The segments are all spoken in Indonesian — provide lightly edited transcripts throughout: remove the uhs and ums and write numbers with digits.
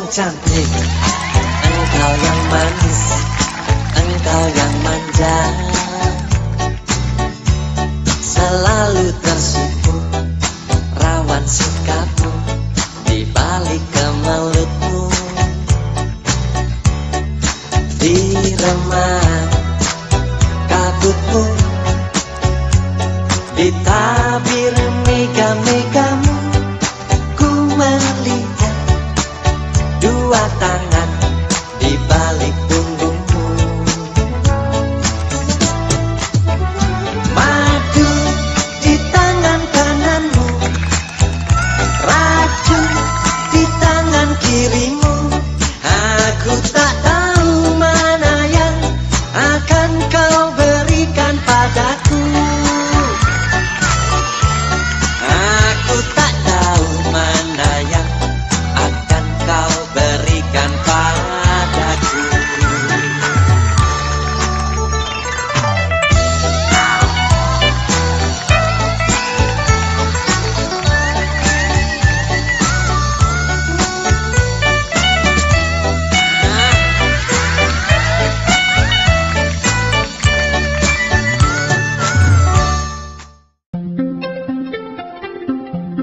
cantik, engkau yang manis, engkau yang manja, selalu tersipu rawan sikapmu di balik kemelutmu, di remah kabutmu, di tabir mega-megamu, ku melihat dua tangan di balik punggungmu. Madu di tangan kananmu, racun di tangan kirimu. Aku tak tahu mana yang akan kau berikan padaku. Aku tak tahu mana yang akan kau berikan padaku.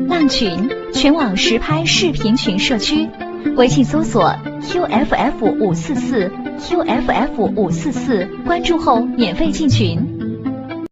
浪群全网实拍视频群社区，微信搜索 QFF544 QFF544，关注后免费进群。